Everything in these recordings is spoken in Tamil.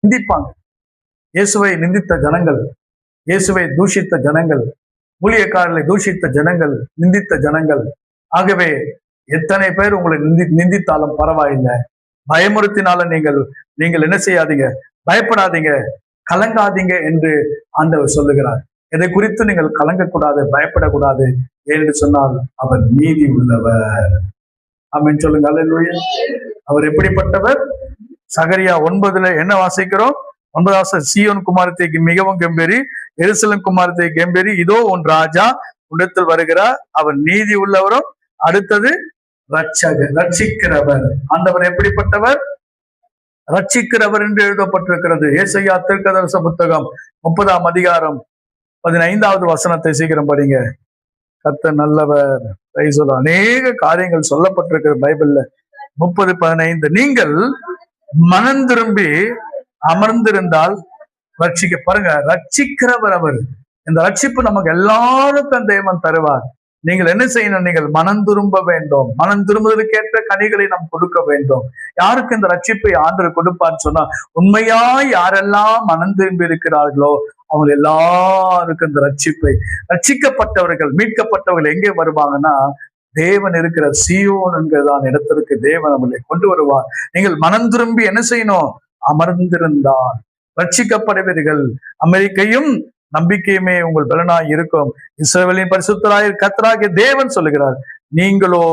நிந்திப்பாங்க. இயேசுவை நிந்தித்த ஜனங்கள், இயேசுவை தூஷித்த ஜனங்கள், ஊழியக்காரர்களை தூஷித்த ஜனங்கள், நிந்தித்த ஜனங்கள். ஆகவே எத்தனை பேர் உங்களை நிந்தித்தாலும் பரவாயில்லை, பயமுறுத்தினாலும் நீங்கள் என்ன செய்யாதீங்க, பயப்படாதீங்க, கலங்காதீங்க என்று ஆண்டவர் சொல்லுகிறார். இதை குறித்து நீங்கள் கலங்கக்கூடாது, பயப்படக்கூடாது. ஏனென்று சொன்னால் அவர் நீதி உள்ளவர். ஆமென் சொல்லுங்க. அல்லேலூயா. அவர் எப்படிப்பட்டவர்? சகரியா 9 என்ன வாசிக்கிறோம்? 9 சீயோன் குமாரத்தை மிகவும் கெம்பேரி, எருசலேம் குமாரத்தை கெம்பேரி, இதோ உன் ராஜா உன்னிடத்தில் வருகிறார், அவர் நீதி உள்ளவரும், அடுத்தது ரட்சகர், ரட்சிக்கிறவர். ஆண்டவர் எப்படிப்பட்டவர்? ரட்சிக்கிறவர் என்று எழுதப்பட்டிருக்கிறது. ஏசாயா தீர்க்கதரிசன புத்தகம் 30ஆம் அதிகாரம் 15வது வசனத்தை சீக்கிரம் படிங்க. கர்த்தர் நல்லவர். அநேக காரியங்கள் சொல்லப்பட்டிருக்கிற பைபிள்ல. 30:15 நீங்கள் மனம் திரும்பி அமர்ந்திருந்தால் ரட்சிக்க. பாருங்க, ரட்சிக்கிறவர் அவர். இந்த ரட்சிப்பு நமக்கு எல்லாருக்கும் தேவன் தருவார். நீங்கள் என்ன செய்யணும்? நீங்கள் மனம் திரும்ப வேண்டும். மனம் திரும்புவதற்கேற்ற கனிகளை நாம் கொடுக்க வேண்டும். யாருக்கு இந்த ரட்சிப்பை ஆண்டவர் கொடுப்பான்னு சொன்னா, உண்மையா யாரெல்லாம் மனம் திரும்பி இருக்கிறார்களோ அவங்க எல்லாருக்கும் இந்த ரட்சிப்பை, ரட்சிக்கப்பட்டவர்கள், மீட்கப்பட்டவர்கள் எங்கே வருவாங்கன்னா, தேவன் இருக்கிற சீயோன் என்கிறதான இடத்திற்கு தேவன் நம்மளை கொண்டு வருவார். நீங்கள் மனம் திரும்பி என்ன செய்யணும்? அமர்ந்திருந்தால் ரட்சிக்கப்படுவீர்கள். அமெரிக்கையும் நம்பிக்கையுமே உங்கள் பலனாய் இருக்கும். இஸ்ரவேலின் பரிசுத்தராய் கர்த்தராகிய தேவன் சொல்லுகிறார், நீங்களோ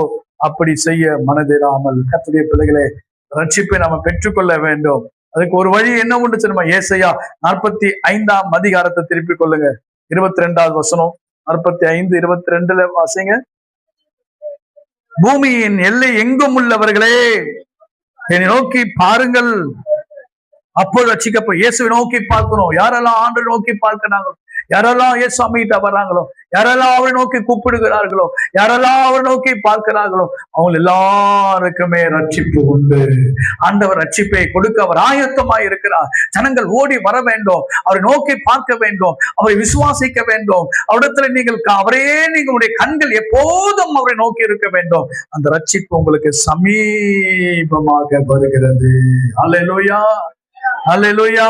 அப்படி செய்ய மனதிராமல். கர்த்தருடைய பிள்ளைகளே, ரட்சிப்பை நாம பெற்றுக்கொள்ள வேண்டும். அதுக்கு ஒரு வழி என்ன உண்டு தெரியுமா? ஏசாயா 45ஆம் அதிகாரத்தை திருப்பிக் கொள்ளுங்க. 22வது வசனம். 45:22 வாசிங்க. பூமியின் எல்லை எங்கும் உள்ளவர்களே என்னை நோக்கி பாருங்கள், அப்போது ரட்சிக்கப்ப. இயேசுவை நோக்கி பார்க்கணும். யாரெல்லாம் ஆண்டை நோக்கி பார்க்கிறாங்களோ, யாரெல்லாம் இயேசு அம்மிட்ட வர்றாங்களோ, யாரெல்லாம் அவரை நோக்கி கூப்பிடுகிறார்களோ, யாரெல்லாம் அவரை நோக்கி பார்க்கிறார்களோ, அவங்க எல்லாருக்குமே ரட்சிப்பு உண்டு. ஆண்டவர் ரட்சிப்பை கொடுக்க அவர் ஆயத்தமாய் இருக்கிறார். ஜனங்கள் ஓடி வர வேண்டும், அவரை நோக்கி பார்க்க வேண்டும், அவரை விசுவாசிக்க வேண்டும். அவரிடத்துல நீங்களுடைய கண்கள் எப்போதும் அவரை நோக்கி இருக்க வேண்டும். அந்த ரட்சிப்பு உங்களுக்கு சமீபமாக வருகிறது. அல்லேலூயா, அல்லேலூயா.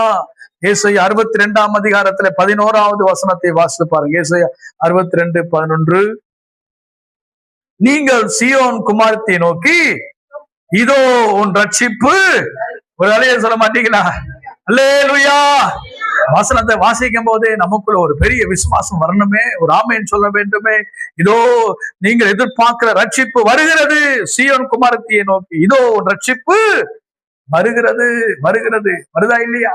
ஏசாயா 62ஆம் அதிகாரத்துல 11வது வசனத்தை வாசித்து பாருங்க. ஏசாயா 62:11. நீங்கள் சீயோன் குமாரத்தை நோக்கி, இதோ உன் ரட்சிப்பு. ஒரு அலைய சொல்ல மாட்டீங்களா? அல்லேலூயா. வசனத்தை வாசிக்கும் போதே நமக்குள்ள ஒரு பெரிய விசுவாசம் வரணுமே, ஒரு ஆமென் சொல்ல வேண்டுமே. இதோ நீங்கள் எதிர்பார்க்கிற ரட்சிப்பு வருகிறது. சீயோன் குமாரத்தியை நோக்கி, இதோ உன் ரட்சிப்பு வருகிறது. வருகிறதா இல்லையா?